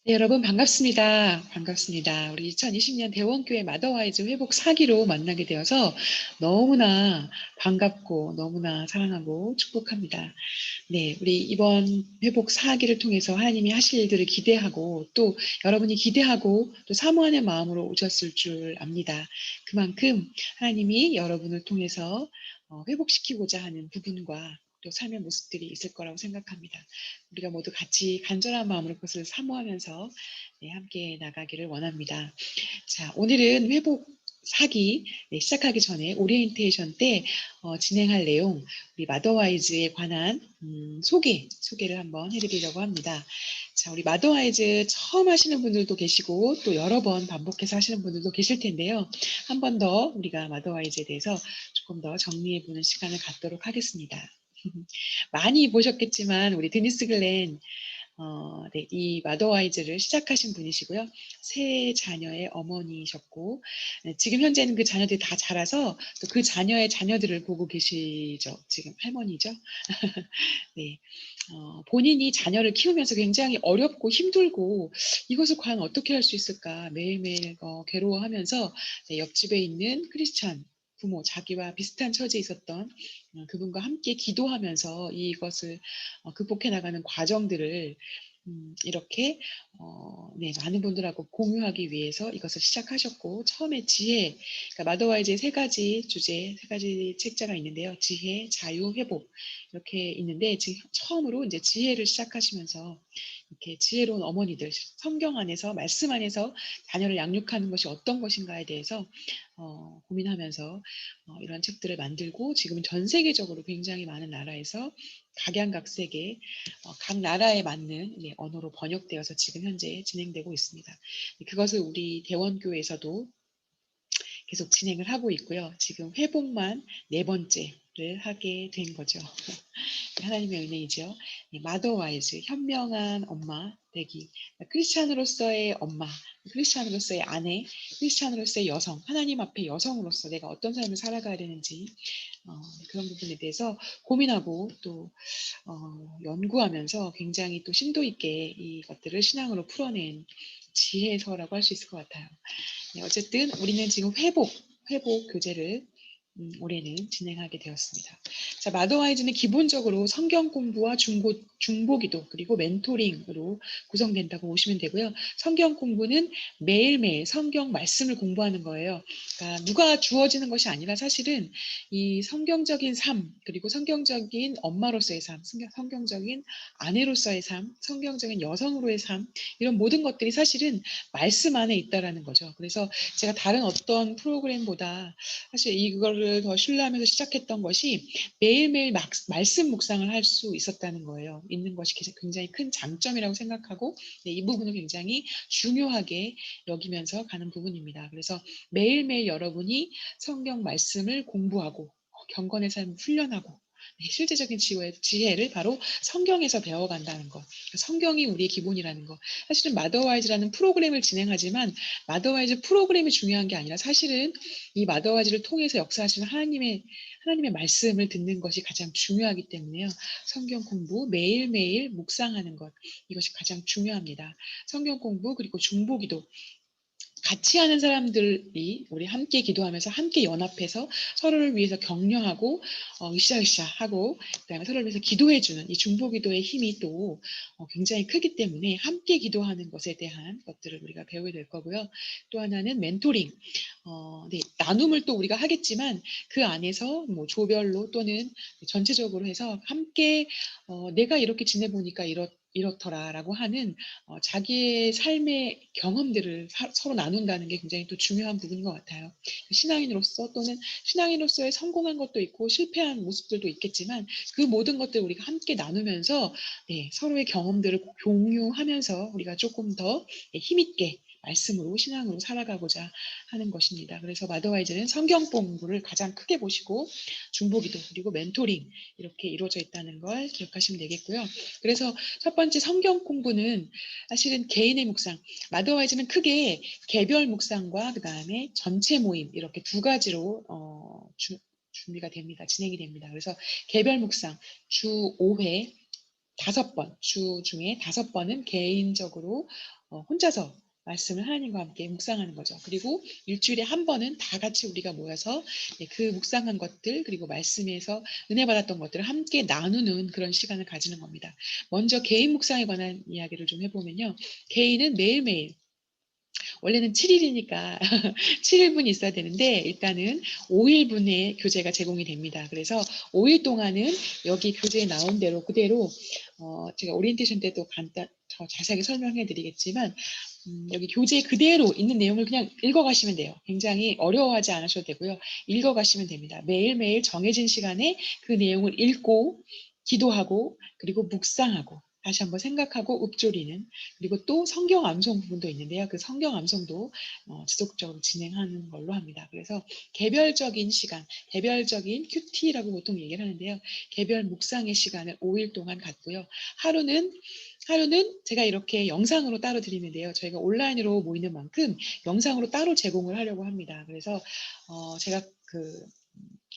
네, 여러분 반갑습니다. 반갑습니다. 우리 2020년 대원교회 마더와이즈 회복 4기로 만나게 되어서 너무나 반갑고 너무나 사랑하고 축복합니다. 네, 우리 이번 회복 4기를 통해서 하나님이 하실 일들을 기대하고 또 여러분이 기대하고 또 사모하는 마음으로 오셨을 줄 압니다. 그만큼 하나님이 여러분을 통해서 회복시키고자 하는 부분과 또 삶의 모습들이 있을 거라고 생각합니다. 우리가 모두 같이 간절한 마음으로 그것을 사모하면서 네, 함께 나가기를 원합니다. 자, 오늘은 회복 사기 시작하기 전에 오리엔테이션 때 진행할 내용, 우리 마더와이즈에 관한 소개를 한번 해드리려고 합니다. 자, 우리 마더와이즈 처음 하시는 분들도 계시고 또 여러 번 반복해서 하시는 분들도 계실 텐데요. 한 번 더 우리가 마더와이즈에 대해서 조금 더 정리해보는 시간을 갖도록 하겠습니다. 많이 보셨겠지만 우리 드니스 글렌 네, 이 마더와이즈를 시작하신 분이시고요. 세 자녀의 어머니셨고 지금 현재는 그 자녀들이 다 자라서 또 그 자녀의 자녀들을 보고 계시죠. 지금 할머니죠. 네, 본인이 자녀를 키우면서 굉장히 어렵고 힘들고 이것을 과연 어떻게 할 수 있을까 매일매일 괴로워하면서 네, 옆집에 있는 크리스찬 부모, 자기와 비슷한 처지에 있었던 그분과 함께 기도하면서 이것을 극복해 나가는 과정들을 이렇게 네, 많은 분들하고 공유하기 위해서 이것을 시작하셨고 처음에 지혜, 그러니까 마더와이즈의 세 가지 주제, 세 가지 책자가 있는데요. 지혜, 자유, 회복 이렇게 있는데 지금 처음으로 이제 지혜를 시작하시면서 이렇게 지혜로운 어머니들, 성경 안에서 말씀 안에서 자녀를 양육하는 것이 어떤 것인가에 대해서 고민하면서 이런 책들을 만들고 지금은 전 세계적으로 굉장히 많은 나라에서 각양각색의 각 나라에 맞는 언어로 번역되어서 지금 현재 진행되고 있습니다. 그것을 우리 대원교회에서도 계속 진행을 하고 있고요. 지금 회복만 네 번째를 하게 된 거죠. 하나님의 은혜이죠. 마더와이즈, 현명한 엄마 되기. 크리스찬으로서의 엄마, 크리스찬으로서의 아내, 크리스찬으로서의 여성, 하나님 앞에 여성으로서 내가 어떤 삶을 살아가야 되는지 그런 부분에 대해서 고민하고 또 연구하면서 굉장히 또 심도 있게 이것들을 신앙으로 풀어낸 지혜서라고 할 수 있을 것 같아요. 네, 어쨌든 우리는 지금 회복 교재를 올해는 진행하게 되었습니다. 자, 마더와이즈는 기본적으로 성경 공부와 중보기도 그리고 멘토링으로 구성된다고 보시면 되고요. 성경 공부는 매일매일 성경 말씀을 공부하는 거예요. 그러니까 누가 주어지는 것이 아니라 사실은 이 성경적인 삶 그리고 성경적인 엄마로서의 삶, 성경적인 아내로서의 삶, 성경적인 여성으로의 삶 이런 모든 것들이 사실은 말씀 안에 있다라는 거죠. 그래서 제가 다른 어떤 프로그램보다 사실 이거를 더 신뢰하면서 시작했던 것이 매일매일 말씀 묵상을 할 수 있었다는 거예요. 있는 것이 굉장히 큰 장점이라고 생각하고 네, 이 부분을 굉장히 중요하게 여기면서 가는 부분입니다. 그래서 매일매일 여러분이 성경 말씀을 공부하고 경건의 삶을 훈련하고 네, 실제적인 지혜를 바로 성경에서 배워간다는 것. 성경이 우리의 기본이라는 것. 사실은 마더와이즈라는 프로그램을 진행하지만 마더와이즈 프로그램이 중요한 게 아니라 사실은 이 마더와이즈를 통해서 역사하시는 하나님의 말씀을 듣는 것이 가장 중요하기 때문에요. 성경 공부 매일매일 묵상하는 것 이것이 가장 중요합니다. 성경 공부 그리고 중보기도 같이 하는 사람들이 우리 함께 기도하면서 함께 연합해서 서로를 위해서 격려하고 으쌰으쌰 하고 그다음에 서로를 위해서 기도해 주는 이 중보 기도의 힘이 또 굉장히 크기 때문에 함께 기도하는 것에 대한 것들을 우리가 배우게 될 거고요. 또 하나는 멘토링. 네, 나눔을 또 우리가 하겠지만 그 안에서 뭐 조별로 또는 전체적으로 해서 함께 내가 이렇게 지내보니까 이렇더라라고 하는 자기의 삶의 경험들을 서로 나눈다는 게 굉장히 또 중요한 부분인 것 같아요. 신앙인으로서 또는 신앙인으로서의 성공한 것도 있고 실패한 모습들도 있겠지만 그 모든 것들을 우리가 함께 나누면서 네, 서로의 경험들을 공유하면서 우리가 조금 더 힘있게 말씀으로 신앙으로 살아가고자 하는 것입니다. 그래서 마더와이즈는 성경 공부를 가장 크게 보시고 중보기도 그리고 멘토링 이렇게 이루어져 있다는 걸 기억하시면 되겠고요. 그래서 첫 번째 성경 공부는 사실은 개인의 묵상, 마더와이즈는 크게 개별 묵상과 그 다음에 전체 모임 이렇게 두 가지로 준비가 됩니다. 진행이 됩니다. 그래서 개별 묵상 주 5회 5번, 주 중에 5번은 개인적으로 혼자서 말씀을 하나님과 함께 묵상하는 거죠. 그리고 일주일에 한 번은 다 같이 우리가 모여서 그 묵상한 것들 그리고 말씀에서 은혜 받았던 것들을 함께 나누는 그런 시간을 가지는 겁니다. 먼저 개인 묵상에 관한 이야기를 좀 해보면요. 개인은 매일매일 원래는 7일이니까 7일분이 있어야 되는데 일단은 5일분의 교재가 제공이 됩니다. 그래서 5일 동안은 여기 교재에 나온 대로 그대로 제가 오리엔테이션 때도 더 자세하게 설명해 드리겠지만 여기 교재 그대로 있는 내용을 그냥 읽어가시면 돼요. 굉장히 어려워하지 않으셔도 되고요. 읽어가시면 됩니다. 매일매일 정해진 시간에 그 내용을 읽고 기도하고 그리고 묵상하고 다시 한번 생각하고 읊조리는 그리고 또 성경 암송 부분도 있는데요. 그 성경 암송도 지속적으로 진행하는 걸로 합니다. 그래서 개별적인 시간, 개별적인 큐티라고 보통 얘기를 하는데요. 개별 묵상의 시간을 5일 동안 갖고요. 하루는 제가 이렇게 영상으로 따로 드리는데요. 저희가 온라인으로 모이는 만큼 영상으로 따로 제공을 하려고 합니다. 그래서 제가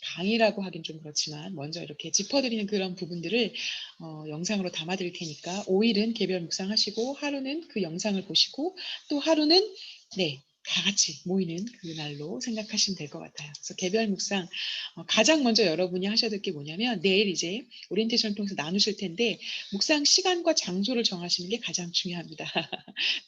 강의라고 하긴 좀 그렇지만 먼저 이렇게 짚어드리는 그런 부분들을 영상으로 담아드릴 테니까 5일은 개별 묵상하시고 하루는 그 영상을 보시고 또 하루는 다 같이 모이는 그날로 생각하시면 될 것 같아요. 그래서 개별 묵상 가장 먼저 여러분이 하셔야 될 게 뭐냐면 내일 이제 오리엔테이션을 통해서 나누실 텐데 묵상 시간과 장소를 정하시는 게 가장 중요합니다.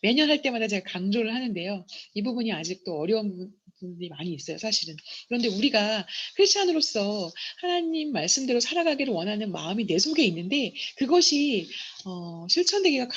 매년 할 때마다 제가 강조를 하는데요. 이 부분이 아직도 어려운 부분이 많이 있어요, 사실은. 그런데 우리가 크리스찬으로서 하나님 말씀대로 살아가기를 원하는 마음이 내 속에 있는데 그것이 실천되기가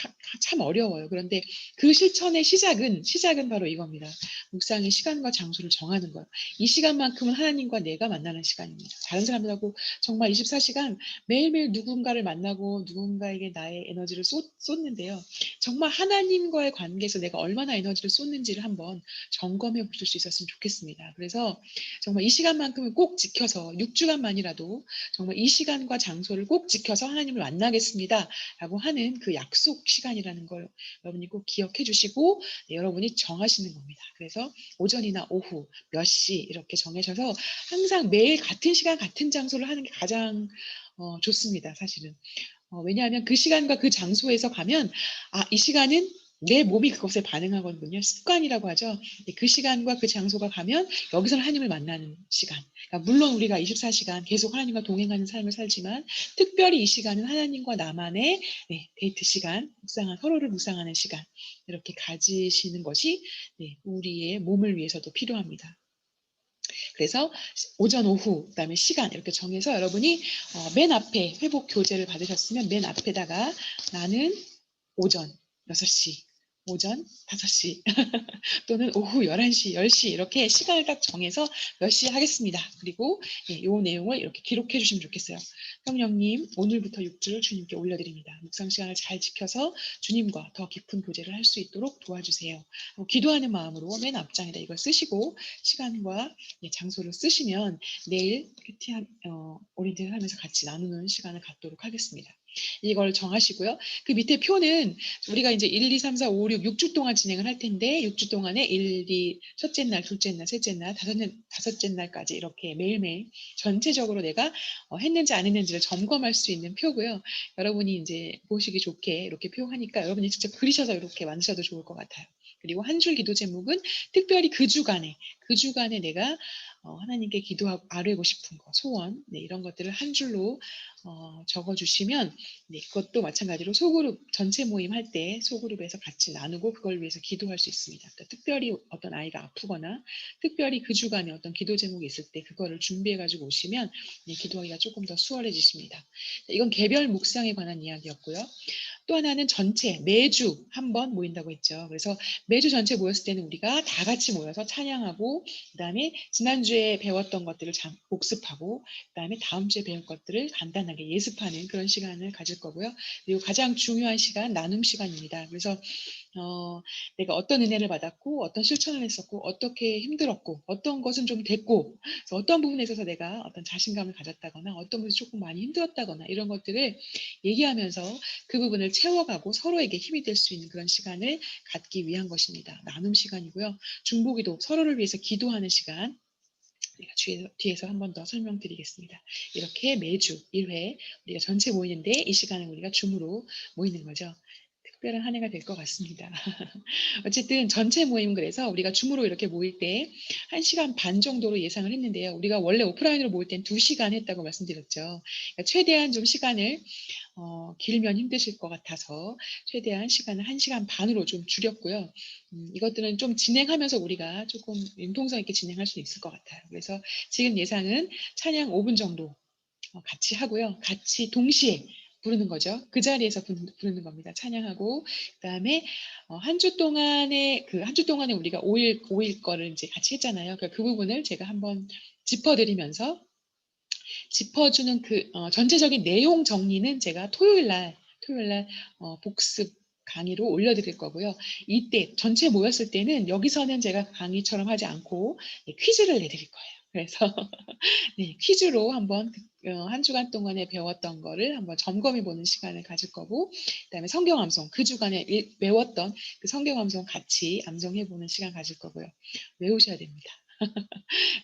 참 어려워요. 그런데 그 실천의 시작은 바로 이겁니다. 묵상의 시간과 장소를 정하는 거예요. 이 시간만큼은 하나님과 내가 만나는 시간입니다. 다른 사람들하고 정말 24시간 매일매일 누군가를 만나고 누군가에게 나의 에너지를 쏟는데요. 정말 하나님과의 관계에서 내가 얼마나 에너지를 쏟는지를 한번 점검해 보실 수 있었으면 좋겠습니다. 그래서 정말 이 시간만큼은 꼭 지켜서 6주간만이라도 정말 이 시간과 장소를 꼭 지켜서 하나님을 만나겠습니다. 라고 하는 그 약속 시간이라는 걸 여러분이 꼭 기억해 주시고 여러분이 정하시는 겁니다. 그래서 오전이나 오후 몇 시 이렇게 정하셔서 항상 매일 같은 시간 같은 장소를 하는 게 가장 좋습니다. 사실은. 왜냐하면 그 시간과 그 장소에서 가면 이 시간은 내 몸이 그것에 반응하거든요. 습관이라고 하죠. 그 시간과 그 장소가 가면 여기서는 하나님을 만나는 시간. 그러니까 물론 우리가 24시간 계속 하나님과 동행하는 삶을 살지만 특별히 이 시간은 하나님과 나만의 데이트 시간, 서로를 묵상하는 시간 이렇게 가지시는 것이 우리의 몸을 위해서도 필요합니다. 그래서 오전, 오후, 그다음에 시간 이렇게 정해서 여러분이 맨 앞에 회복 교재를 받으셨으면 맨 앞에다가 나는 오전 6시, 오전 5시 또는 오후 11시, 10시 이렇게 시간을 딱 정해서 몇 시에 하겠습니다. 그리고 이 내용을 이렇게 기록해 주시면 좋겠어요. 성령님, 오늘부터 6주를 주님께 올려드립니다. 묵상 시간을 잘 지켜서 주님과 더 깊은 교제를 할 수 있도록 도와주세요. 기도하는 마음으로 맨 앞장에다 이걸 쓰시고 시간과 장소를 쓰시면 내일 오리엔테이션 하면서 같이 나누는 시간을 갖도록 하겠습니다. 이걸 정하시고요. 그 밑에 표는 우리가 이제 1, 2, 3, 4, 5, 6, 6주 동안 진행을 할 텐데 6주 동안에 1, 2, 첫째 날, 둘째 날, 셋째 날, 다섯째 날까지 이렇게 매일매일 전체적으로 내가 했는지 안 했는지를 점검할 수 있는 표고요. 여러분이 이제 보시기 좋게 이렇게 표하니까 여러분이 직접 그리셔서 이렇게 만드셔도 좋을 것 같아요. 그리고 한 줄 기도 제목은 특별히 그 주간에 내가 하나님께 기도하고 아뢰고 싶은 거, 소원 이런 것들을 한 줄로 적어주시면 그것도 마찬가지로 소그룹 전체 모임 할 때 소그룹에서 같이 나누고 그걸 위해서 기도할 수 있습니다. 그러니까 특별히 어떤 아이가 아프거나 특별히 그 주간에 어떤 기도 제목이 있을 때 그거를 준비해 가지고 오시면 기도하기가 조금 더 수월해지십니다. 이건 개별 묵상에 관한 이야기였고요. 또 하나는 전체 매주 한 번 모인다고 했죠. 그래서 매주 전체 모였을 때는 우리가 다 같이 모여서 찬양하고 그다음에 지난주에 배웠던 것들을 복습하고 그다음에 다음 주에 배울 것들을 간단하게 예습하는 그런 시간을 가질 거고요. 그리고 가장 중요한 시간 나눔 시간입니다. 그래서 내가 어떤 은혜를 받았고 어떤 실천을 했었고 어떻게 힘들었고 어떤 것은 좀 됐고 어떤 부분에 있어서 내가 어떤 자신감을 가졌다거나 어떤 부분에서 조금 많이 힘들었다거나 이런 것들을 얘기하면서 그 부분을 채워가고 서로에게 힘이 될 수 있는 그런 시간을 갖기 위한 것입니다. 나눔 시간이고요. 중보기도 서로를 위해서 기도하는 시간 제가 뒤에서 한 번 더 설명드리겠습니다. 이렇게 매주 1회 우리가 전체 모이는데 이 시간은 우리가 줌으로 모이는 거죠. 특별한 한 해가 될 것 같습니다. 어쨌든 전체 모임 그래서 우리가 줌으로 이렇게 모일 때 1시간 반 정도로 예상을 했는데요. 우리가 원래 오프라인으로 모일 땐 2시간 했다고 말씀드렸죠. 그러니까 최대한 좀 시간을 길면 힘드실 것 같아서 최대한 시간을 1시간 반으로 좀 줄였고요. 이것들은 좀 진행하면서 우리가 조금 융통성 있게 진행할 수 있을 것 같아요. 그래서 지금 예상은 찬양 5분 정도 같이 하고요. 같이 동시에 부르는 거죠. 그 자리에서 부르는 겁니다. 찬양하고 그다음에 한 주 동안에 그 한 주 동안에 우리가 5일 거를 이제 같이 했잖아요. 그 부분을 제가 한번 짚어드리면서 짚어주는 그 전체적인 내용 정리는 제가 토요일 날 복습 강의로 올려드릴 거고요. 이때 전체 모였을 때는 여기서는 제가 강의처럼 하지 않고 퀴즈를 내드릴 거예요. 그래서 네, 퀴즈로 한번 한 주간 동안에 배웠던 거를 한번 점검해 보는 시간을 가질 거고, 그다음에 성경 암송 그 주간에 외웠던 그 성경 암송 같이 암송해 보는 시간 가질 거고요. 외우셔야 됩니다.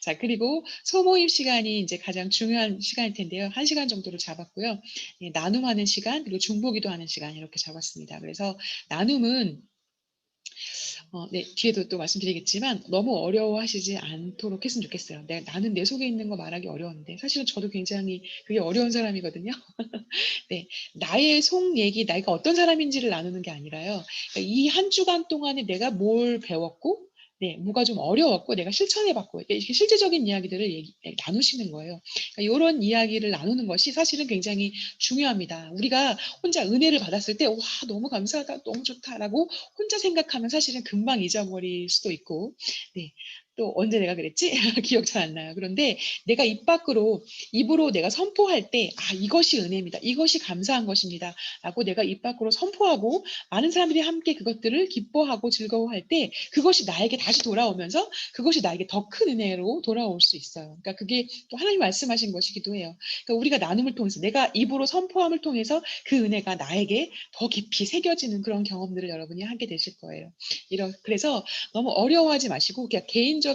자, 그리고 소모임 시간이 이제 가장 중요한 시간일 텐데요. 1시간 정도로 잡았고요. 예, 나눔하는 시간, 그리고 중보기도 하는 시간 이렇게 잡았습니다. 그래서 나눔은 네, 뒤에도 또 말씀드리겠지만 너무 어려워하시지 않도록 했으면 좋겠어요. 나는 내 속에 있는 거 말하기 어려운데 사실은 저도 굉장히 그게 어려운 사람이거든요. 네, 나의 속 얘기, 내가 어떤 사람인지를 나누는 게 아니라요. 이 한 주간 동안에 내가 뭘 배웠고, 네, 뭐가 좀 어려웠고, 내가 실천해봤고, 이렇게 실제적인 이야기들을 나누시는 거예요. 그러니까 이런 이야기를 나누는 것이 사실은 굉장히 중요합니다. 우리가 혼자 은혜를 받았을 때, 와, 너무 감사하다, 너무 좋다라고 혼자 생각하면 사실은 금방 잊어버릴 수도 있고, 네, 또 언제 내가 그랬지? 기억 잘 안 나요. 그런데 내가 입으로 내가 선포할 때, 아, 이것이 은혜입니다. 이것이 감사한 것입니다. 라고 내가 입 밖으로 선포하고 많은 사람들이 함께 그것들을 기뻐하고 즐거워할 때 그것이 나에게 다시 돌아오면서 그것이 나에게 더 큰 은혜로 돌아올 수 있어요. 그러니까 그게 또 하나님 말씀하신 것이기도 해요. 그러니까 우리가 나눔을 통해서 내가 입으로 선포함을 통해서 그 은혜가 나에게 더 깊이 새겨지는 그런 경험들을 여러분이 하게 되실 거예요. 그래서 너무 어려워하지 마시고 그냥 개인적인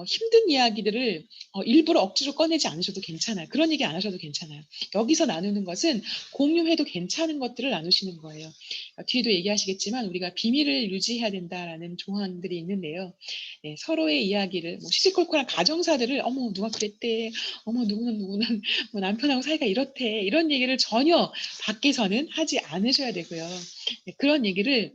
힘든 이야기들을 일부러 억지로 꺼내지 않으셔도 괜찮아요. 그런 얘기 안 하셔도 괜찮아요. 여기서 나누는 것은 공유해도 괜찮은 것들을 나누시는 거예요. 뒤에도 얘기하시겠지만 우리가 비밀을 유지해야 된다라는 조항들이 있는데요. 네, 서로의 이야기를 시시콜콜한 가정사들을 어머 누가 그랬대, 어머 누구는 뭐 남편하고 사이가 이렇대 이런 얘기를 전혀 밖에서는 하지 않으셔야 되고요. 네, 그런 얘기를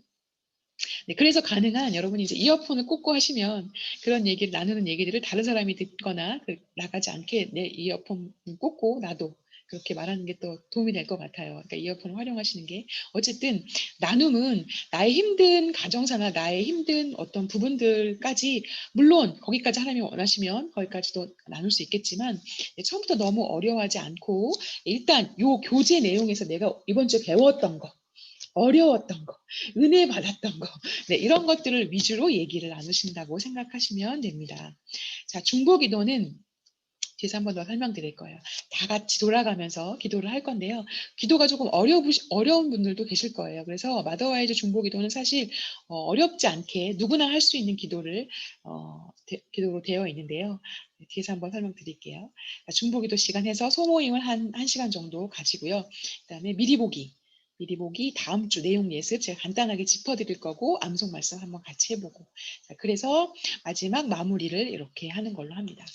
네, 그래서 가능한 여러분이 이제 이어폰을 꽂고 하시면 그런 얘기를 나누는 얘기들을 다른 사람이 듣거나 나가지 않게 내 이어폰 꽂고 나도 그렇게 말하는 게 또 도움이 될 것 같아요. 그러니까 이어폰을 활용하시는 게 어쨌든 나눔은 나의 힘든 가정사나 나의 힘든 어떤 부분들까지 물론 거기까지 하나님이 원하시면 거기까지도 나눌 수 있겠지만 처음부터 너무 어려워하지 않고 일단 요 교재 내용에서 내가 이번 주에 배웠던 거 어려웠던 거, 은혜 받았던 거, 네, 이런 것들을 위주로 얘기를 나누신다고 생각하시면 됩니다. 자, 중보 기도는 뒤에서 한 번 더 설명드릴 거예요. 다 같이 돌아가면서 기도를 할 건데요. 기도가 조금 어려운 분들도 계실 거예요. 그래서 마더와이즈 중보 기도는 사실 어렵지 않게 누구나 할 수 있는 기도로 되어 있는데요. 네, 뒤에서 한번 설명드릴게요. 중보 기도 시간 해서 소모임을 한 시간 정도 가지고요. 그다음에 미리 보기 다음 주 내용 예습 제가 간단하게 짚어드릴 거고 암송 말씀 한번 같이 해보고 그래서 마지막 마무리를 이렇게 하는 걸로 합니다.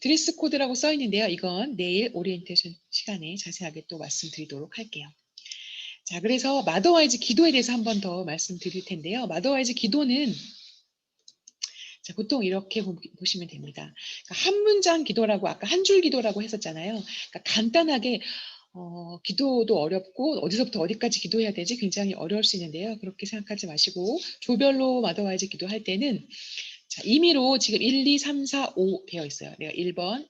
드레스 코드라고 써 있는데요. 이건 내일 오리엔테이션 시간에 자세하게 또 말씀드리도록 할게요. 자, 그래서 마더와이즈 기도에 대해서 한번 더 말씀드릴 텐데요. 마더와이즈 기도는 자, 보통 이렇게 보시면 됩니다. 그러니까 한 문장 기도라고 아까 한 줄 기도라고 했었잖아요. 그러니까 간단하게 기도도 어렵고 어디서부터 어디까지 기도해야 되지 굉장히 어려울 수 있는데요. 그렇게 생각하지 마시고 조별로 마더와이즈 기도할 때는 자, 임의로 지금 1, 2, 3, 4, 5 되어 있어요. 내가 1번,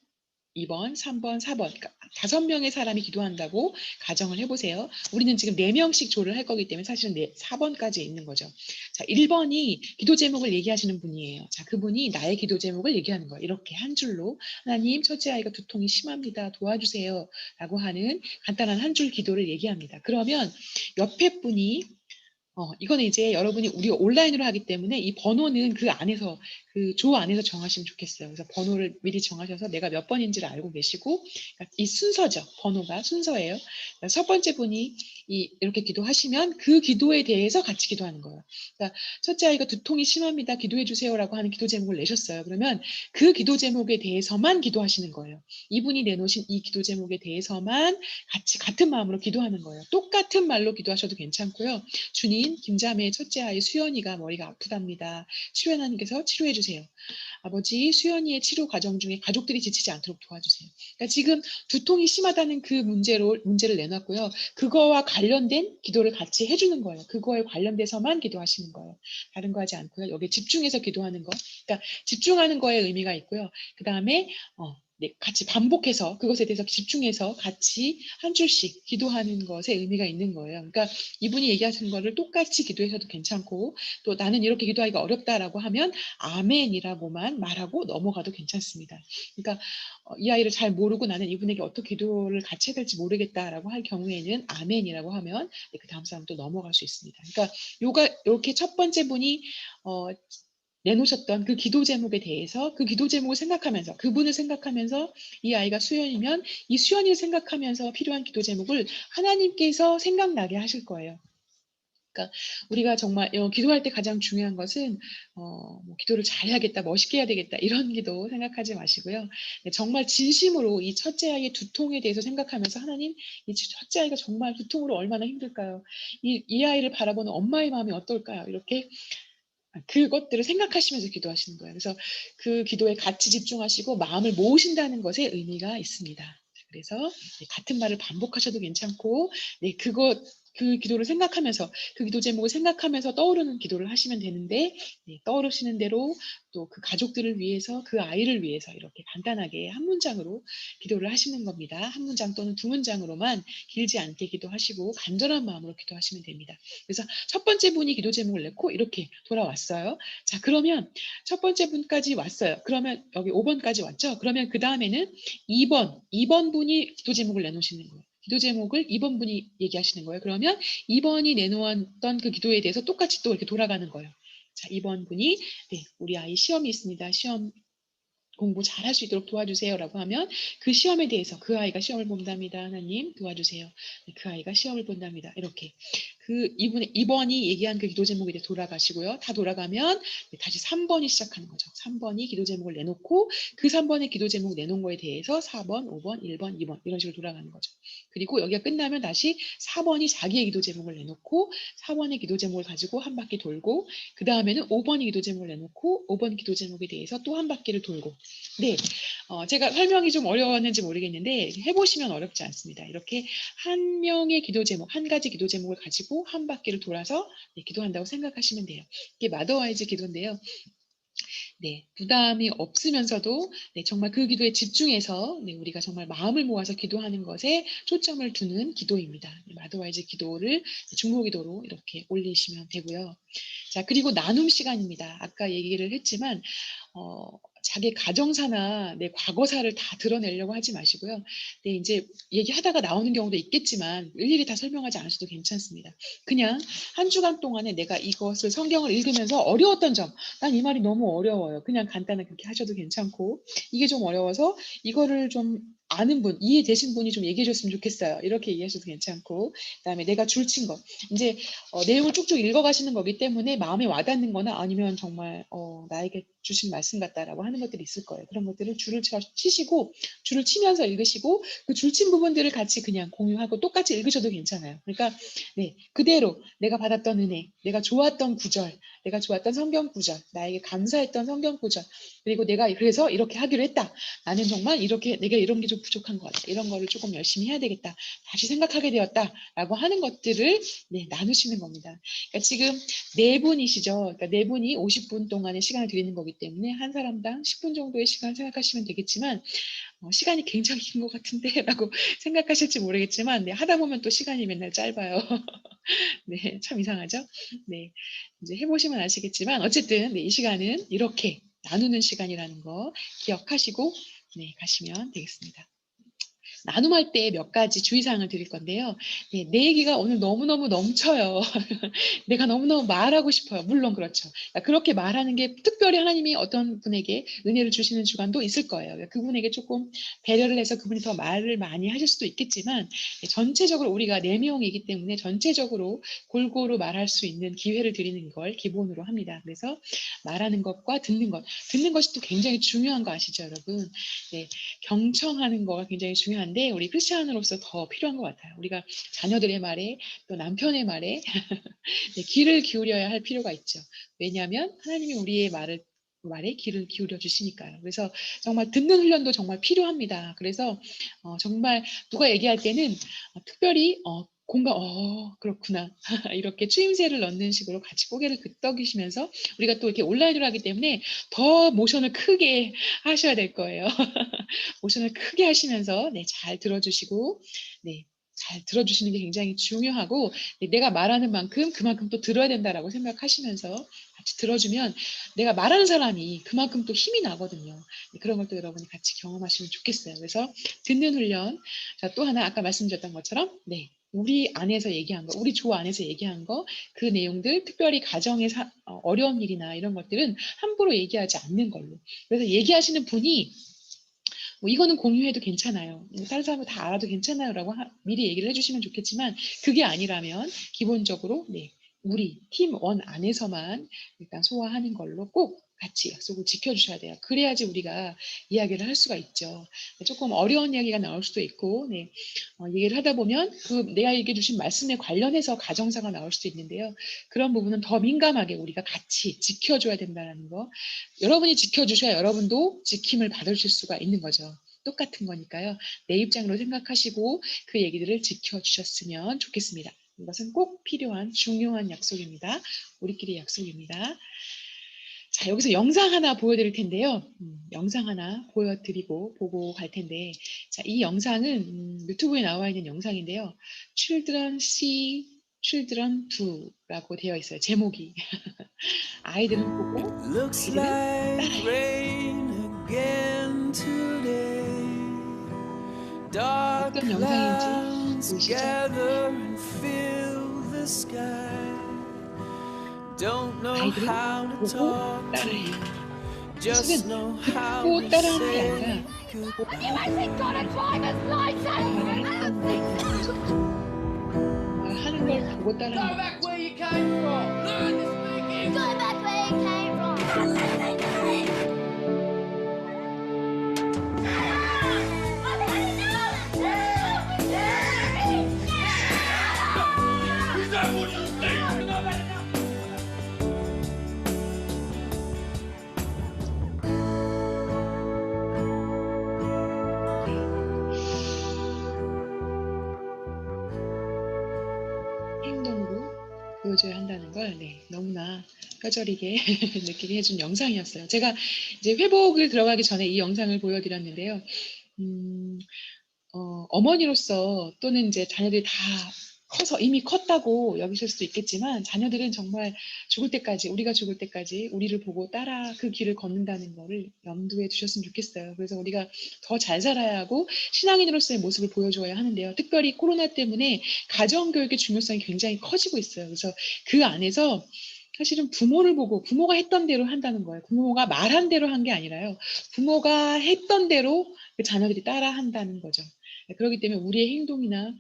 2번, 3번, 4번. 그러니까 5명의 사람이 기도한다고 가정을 해보세요. 우리는 지금 4명씩 조를 할 거기 때문에 사실은 4번까지 있는 거죠. 자, 1번이 기도 제목을 얘기하시는 분이에요. 자, 그분이 나의 기도 제목을 얘기하는 거예요. 이렇게 한 줄로 하나님 첫째 아이가 두통이 심합니다. 도와주세요. 라고 하는 간단한 한 줄 기도를 얘기합니다. 그러면 옆에 분이 이거는 이제 여러분이 우리가 온라인으로 하기 때문에 이 번호는 그 안에서 그 조 안에서 정하시면 좋겠어요. 그래서 번호를 미리 정하셔서 내가 몇 번인지를 알고 계시고 그러니까 이 순서죠. 번호가 순서예요. 그러니까 첫 번째 분이 이렇게 기도하시면 그 기도에 대해서 같이 기도하는 거예요. 그러니까 첫째 아이가 두통이 심합니다. 기도해 주세요라고 하는 기도 제목을 내셨어요. 그러면 그 기도 제목에 대해서만 기도하시는 거예요. 이분이 내놓으신 이 기도 제목에 대해서만 같이 같은 마음으로 기도하는 거예요. 똑같은 말로 기도하셔도 괜찮고요. 주님, 김자매의 첫째 아이 수연이가 머리가 아프답니다. 치료 하나님께서 치료해 주세요. 아버지, 수연이의 치료 과정 중에 가족들이 지치지 않도록 도와주세요. 그러니까 지금 두통이 심하다는 그 문제를 내놨고요. 그거와 관련된 기도를 같이 해주는 거예요. 그거에 관련돼서만 기도하시는 거예요. 다른 거 하지 않고요. 여기에 집중해서 기도하는 거. 그러니까 집중하는 거에 의미가 있고요. 그 다음에 네, 같이 반복해서 그것에 대해서 집중해서 같이 한 줄씩 기도하는 것에 의미가 있는 거예요. 그러니까 이분이 얘기하시는 거를 똑같이 기도해서도 괜찮고 또 나는 이렇게 기도하기가 어렵다라고 하면 아멘이라고만 말하고 넘어가도 괜찮습니다. 그러니까 이 아이를 잘 모르고 나는 이분에게 어떻게 기도를 같이 해야 될지 모르겠다라고 할 경우에는 아멘이라고 하면 네, 그 다음 사람 또 넘어갈 수 있습니다. 그러니까 이렇게 첫 번째 분이 어, 내놓으셨던 그 기도 제목에 대해서 그 기도 제목을 생각하면서 그분을 생각하면서 이 아이가 수연이면 이 수연이를 생각하면서 필요한 기도 제목을 하나님께서 생각나게 하실 거예요. 그러니까 우리가 정말 기도할 때 가장 중요한 것은 뭐 '기도를 잘해야겠다. 멋있게 해야 되겠다.' 이런 기도 생각하지 마시고요. 네, 정말 진심으로 이 첫째 아이의 두통에 대해서 생각하면서 '하나님 이 첫째 아이가 정말 두통으로 얼마나 힘들까요? 이 아이를 바라보는 엄마의 마음이 어떨까요?' 이렇게 그것들을 생각하시면서 기도하시는 거예요. 그래서 그 기도에 같이 집중하시고 마음을 모으신다는 것에 의미가 있습니다. 그래서 네, 같은 말을 반복하셔도 괜찮고 네, 그 기도를 생각하면서 그 기도 제목을 생각하면서 떠오르는 기도를 하시면 되는데 네, 떠오르시는 대로 또 그 가족들을 위해서 그 아이를 위해서 이렇게 간단하게 한 문장으로 기도를 하시는 겁니다. 한 문장 또는 두 문장으로만 길지 않게 기도하시고 간절한 마음으로 기도하시면 됩니다. 그래서 첫 번째 분이 기도 제목을 냈고 이렇게 돌아왔어요. 자, 그러면 첫 번째 분까지 왔어요. 그러면 여기 5번까지 왔죠? 그러면 그 다음에는 2번 분이 기도 제목을 내놓으시는 거예요. 기도 제목을 2번 분이 얘기하시는 거예요. 그러면 2번이 내놓았던 그 기도에 대해서 똑같이 또 이렇게 돌아가는 거예요. 자, 2번 분이 네, 우리 아이 시험이 있습니다. 시험 공부 잘할 수 있도록 도와주세요라고 하면 그 시험에 대해서 그 아이가 시험을 본답니다. 하나님 도와주세요. 네, 그 아이가 시험을 본답니다. 이렇게 이번이 얘기한 그 기도 제목에 대해 돌아가시고요. 다 돌아가면 네, 다시 3번이 시작하는 거죠. 3번이 기도 제목을 내놓고 그 3번의 기도 제목 내놓은 거에 대해서 4번, 5번, 1번, 2번 이런 식으로 돌아가는 거죠. 그리고 여기가 끝나면 다시 4번이 자기의 기도 제목을 내놓고 4번의 기도 제목을 가지고 한 바퀴 돌고 그 다음에는 5번의 기도 제목을 내놓고 5번 기도 제목에 대해서 또 한 바퀴를 돌고 네, 제가 설명이 좀 어려웠는지 모르겠는데 해보시면 어렵지 않습니다. 이렇게 한 명의 기도 제목, 한 가지 기도 제목을 가지고 한 바퀴를 돌아서 네, 기도한다고 생각하시면 돼요. 이게 마더와이즈 기도인데요. 네, 부담이 없으면서도 네, 정말 그 기도에 집중해서 네, 우리가 정말 마음을 모아서 기도하는 것에 초점을 두는 기도입니다. 네, 마더와이즈 기도를 중보 기도로 이렇게 올리시면 되고요. 자, 그리고 나눔 시간입니다. 아까 얘기를 했지만 자기 가정사나 내 과거사를 다 드러내려고 하지 마시고요. 네, 이제 얘기하다가 나오는 경우도 있겠지만 일일이 다 설명하지 않으셔도 괜찮습니다. 그냥 한 주간 동안에 내가 이것을 성경을 읽으면서 어려웠던 점, 난 이 말이 너무 어려워요. 그냥 간단하게 그렇게 하셔도 괜찮고 이게 좀 어려워서 이거를 좀 아는 분, 이해되신 분이 좀 얘기해 줬으면 좋겠어요. 이렇게 얘기하셔도 괜찮고 그다음에 내가 줄친 것, 이제 내용을 쭉쭉 읽어가시는 거기 때문에 마음에 와닿는 거나 아니면 정말 나에게 주신 말씀 같다라고 하는 것들이 있을 거예요. 그런 것들을 치시고 줄을 치면서 읽으시고 그 줄친 부분들을 같이 그냥 공유하고 똑같이 읽으셔도 괜찮아요. 그러니까 네, 그대로 내가 받았던 은혜, 내가 좋았던 구절, 내가 좋았던 성경 구절, 나에게 감사했던 성경 구절, 그리고 내가 그래서 이렇게 하기로 했다. 나는 정말 이렇게 내가 이런 게 좀 부족한 것 같다. 이런 거를 조금 열심히 해야 되겠다. 다시 생각하게 되었다라고 하는 것들을 네, 나누시는 겁니다. 그러니까 지금 네 분이시죠. 그러니까 네 분이 50분 동안의 시간을 드리는 거기 때문에 한 사람당 10분 정도의 시간 생각하시면 되겠지만 시간이 굉장히 긴 것 같은데라고 생각하실지 모르겠지만 네, 하다 보면 또 시간이 맨날 짧아요. 네, 참 이상하죠? 네, 이제 해보시면 아시겠지만 어쨌든 네, 이 시간은 이렇게 나누는 시간이라는 거 기억하시고 네, 가시면 되겠습니다. 나눔할 때 몇 가지 주의사항을 드릴 건데요. 네, 내 얘기가 오늘 너무너무 넘쳐요. 내가 너무너무 말하고 싶어요. 물론 그렇죠. 그렇게 말하는 게 특별히 하나님이 어떤 분에게 은혜를 주시는 주간도 있을 거예요. 그분에게 조금 배려를 해서 그분이 더 말을 많이 하실 수도 있겠지만 전체적으로 우리가 4명이기 때문에 전체적으로 골고루 말할 수 있는 기회를 드리는 걸 기본으로 합니다. 그래서 말하는 것과 듣는 것이 또 굉장히 중요한 거 아시죠, 여러분? 네, 경청하는 거가 굉장히 중요한데 우리 크리스찬으로서 더 필요한 것 같아요. 우리가 자녀들의 말에 또 남편의 말에 네, 귀를 기울여야 할 필요가 있죠. 왜냐하면 하나님이 우리의 말에 귀를 기울여 주시니까요. 그래서 정말 듣는 훈련도 정말 필요합니다. 그래서 정말 누가 얘기할 때는 특별히 공감, 그렇구나. 이렇게 추임새를 넣는 식으로 같이 고개를 끄덕이시면서 우리가 또 이렇게 온라인으로 하기 때문에 더 모션을 크게 하셔야 될 거예요. 모션을 크게 하시면서 네, 잘 들어주시고 네, 잘 들어주시는 게 굉장히 중요하고 네, 내가 말하는 만큼 그만큼 또 들어야 된다라고 생각하시면서 같이 들어주면 내가 말하는 사람이 그만큼 또 힘이 나거든요. 네, 그런 것도 여러분이 같이 경험하시면 좋겠어요. 그래서 듣는 훈련. 자, 또 하나 아까 말씀드렸던 것처럼 네, 우리 안에서 얘기한 거, 우리 조 안에서 얘기한 거, 그 내용들, 특별히 가정의 어려운 일이나 이런 것들은 함부로 얘기하지 않는 걸로. 그래서 얘기하시는 분이 뭐 이거는 공유해도 괜찮아요. 다른 사람은 다 알아도 괜찮아요라고 미리 얘기를 해주시면 좋겠지만 그게 아니라면 기본적으로 네, 우리 팀 원 안에서만 일단 소화하는 걸로 꼭 같이 약속을 지켜주셔야 돼요. 그래야지 우리가 이야기를 할 수가 있죠. 조금 어려운 이야기가 나올 수도 있고 네, 얘기를 하다 보면 그 내가 얘기해 주신 말씀에 관련해서 가정사가 나올 수도 있는데요. 그런 부분은 더 민감하게 우리가 같이 지켜줘야 된다는 거. 여러분이 지켜주셔야 여러분도 지킴을 받으실 수가 있는 거죠. 똑같은 거니까요. 내 입장으로 생각하시고 그 얘기들을 지켜주셨으면 좋겠습니다. 이것은 꼭 필요한 중요한 약속입니다. 우리끼리 약속입니다. 자, 여기서 영상 하나 보여드릴 텐데요. 영상 하나 보여드리고 보고 갈 텐데, 자, 이 영상은 유튜브에 나와 있는 영상인데요. Children see, Children do라고 되어 있어요. 제목이. 아이들은 보고 아이들은 따라해요. 어떤 영상인지 보이시죠? 아이들은 보고 따라해요. 사실은 듣고 따라하는 게 아니라 하는 걸 보고 따라하는 거죠. 행동으로 보여줘야 한다는 걸 너무나 뼈저리게 느끼게 해준 영상이었어요. 제가 이제 회복을 들어가기 전에 이 영상을 보여드렸는데요. 어머니로서 또는 이제 자녀들이 다 커서 이미 컸다고 여기실 수도 있겠지만 자녀들은 정말 죽을 때까지 우리가 죽을 때까지 우리를 보고 따라 그 길을 걷는다는 거를 염두에 두셨으면 좋겠어요. 그래서 우리가 더 잘 살아야 하고 신앙인으로서의 모습을 보여줘야 하는데요. 특별히 코로나 때문에 가정교육의 중요성이 굉장히 커지고 있어요. 그래서 그 안에서 사실은 부모를 보고 부모가 했던 대로 한다는 거예요. 부모가 말한 대로 한 게 아니라요. 부모가 했던 대로 그 자녀들이 따라 한다는 거죠. 그렇기 때문에 우리의 행동이나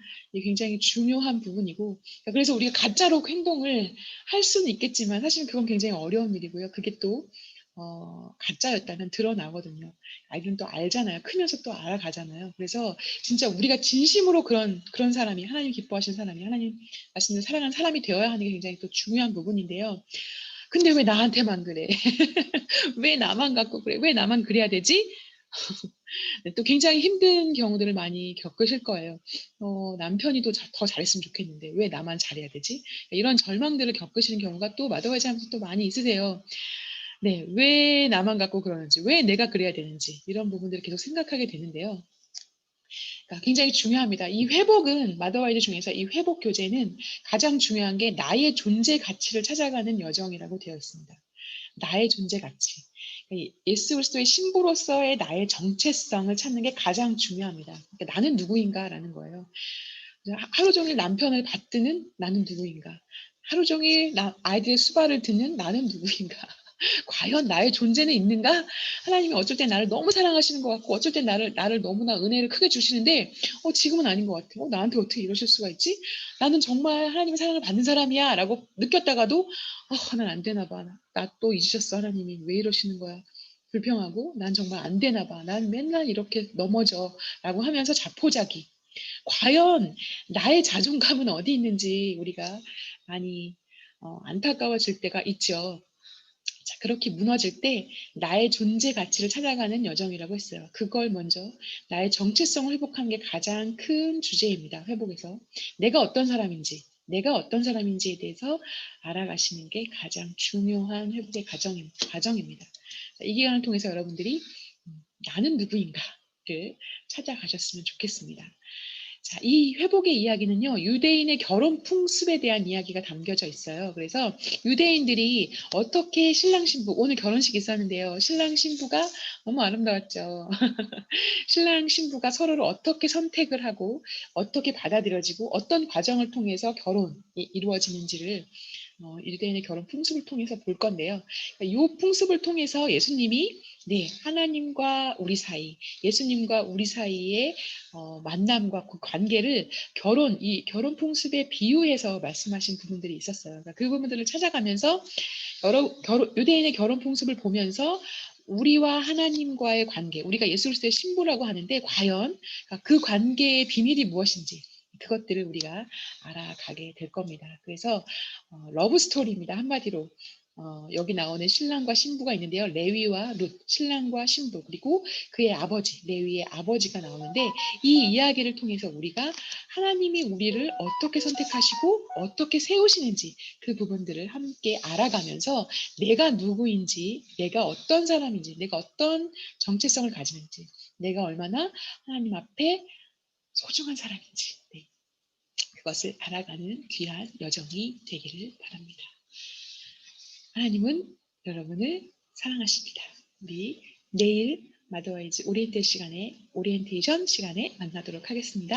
굉장히 중요한 부분이고 그래서 우리가 가짜로 행동을 할 수는 있겠지만 사실 그건 굉장히 어려운 일이고요. 그게 또 가짜였다면 드러나거든요. 아이들은 또 알잖아요. 크면서 또 알아가잖아요. 그래서 진짜 우리가 진심으로 그런 사람이 하나님 기뻐하시는 사람이 하나님 말씀을 사랑하는 사람이 되어야 하는 게 굉장히 또 중요한 부분인데요. 근데 왜 나한테만 그래? 왜 나만 갖고 그래? 왜 나만 그래야 되지? 또 굉장히 힘든 경우들을 많이 겪으실 거예요. 남편이 더 잘했으면 좋겠는데 왜 나만 잘해야 되지? 이런 절망들을 겪으시는 경우가 또 마더와이즈하면서 또 많이 있으세요. 네, 왜 나만 갖고 그러는지, 왜 내가 그래야 되는지 이런 부분들을 계속 생각하게 되는데요. 그러니까 굉장히 중요합니다. 이 회복은 마더와이즈 중에서 이 회복 교제는 가장 중요한 게 나의 존재 가치를 찾아가는 여정이라고 되어 있습니다. 나의 존재 가치. 예수 그리스도의 신부로서의 나의 정체성을 찾는 게 가장 중요합니다. 그러니까 '나는 누구인가.'라는 거예요. 하루 종일 남편을 받드는 '나는 누구인가.' 하루 종일 아이들의 수발을 듣는 '나는 누구인가.' 과연 나의 존재는 있는가? 하나님이 어쩔 땐 나를 너무 사랑하시는 것 같고 어쩔 땐 나를 너무나 은혜를 크게 주시는데 지금은 아닌 것 같아. 나한테 어떻게 이러실 수가 있지? 나는 정말 하나님의 사랑을 받는 사람이야 라고 느꼈다가도 난 안 되나 봐. 나 또 잊으셨어 하나님이. 왜 이러시는 거야? 불평하고 난 정말 안 되나 봐. 난 맨날 이렇게 넘어져 라고 하면서 자포자기. 과연 나의 자존감은 어디 있는지 우리가 많이 안타까워질 때가 있죠. 자, 그렇게 무너질 때 나의 존재 가치를 찾아가는 여정이라고 했어요. 그걸 먼저 나의 정체성을 회복하는 게 가장 큰 주제입니다. 회복에서. 내가 어떤 사람인지에 대해서 알아가시는 게 가장 중요한 회복의 과정입니다. 자, 이 기간을 통해서 여러분들이 나는 누구인가를 찾아가셨으면 좋겠습니다. 자, 이 회복의 이야기는요, 유대인의 결혼 풍습에 대한 이야기가 담겨져 있어요. 그래서 유대인들이 어떻게 신랑 신부, 오늘 결혼식이 있었는데요. 신랑 신부가 너무 아름다웠죠. 신랑 신부가 서로를 어떻게 선택을 하고 어떻게 받아들여지고 어떤 과정을 통해서 결혼이 이루어지는지를 유대인의 결혼 풍습을 통해서 볼 건데요. 이 풍습을 통해서 예수님이 하나님과 우리 사이, 예수님과 우리 사이의 만남과 그 관계를 이 결혼 풍습에 비유해서 말씀하신 부분들이 있었어요. 그러니까 그 부분들을 찾아가면서 유대인의 결혼 풍습을 보면서 우리와 하나님과의 관계, 우리가 예수 그리스도의 신부라고 하는데 과연 그 관계의 비밀이 무엇인지 그것들을 우리가 알아가게 될 겁니다. 그래서 러브 스토리입니다. 한마디로 여기 나오는 신랑과 신부가 있는데요. 레위와 룻, 신랑과 신부 그리고 그의 아버지, 레위의 아버지가 나오는데 이 이야기를 통해서 우리가 하나님이 우리를 어떻게 선택하시고 어떻게 세우시는지 그 부분들을 함께 알아가면서 내가 누구인지, 내가 어떤 사람인지, 내가 어떤 정체성을 가지는지, 내가 얼마나 하나님 앞에 소중한 사람인지 그것을 알아가는 귀한 여정이 되기를 바랍니다. 하나님은 여러분을 사랑하십니다. 우리 내일 마더와이즈 오리엔테이션 시간에 만나도록 하겠습니다.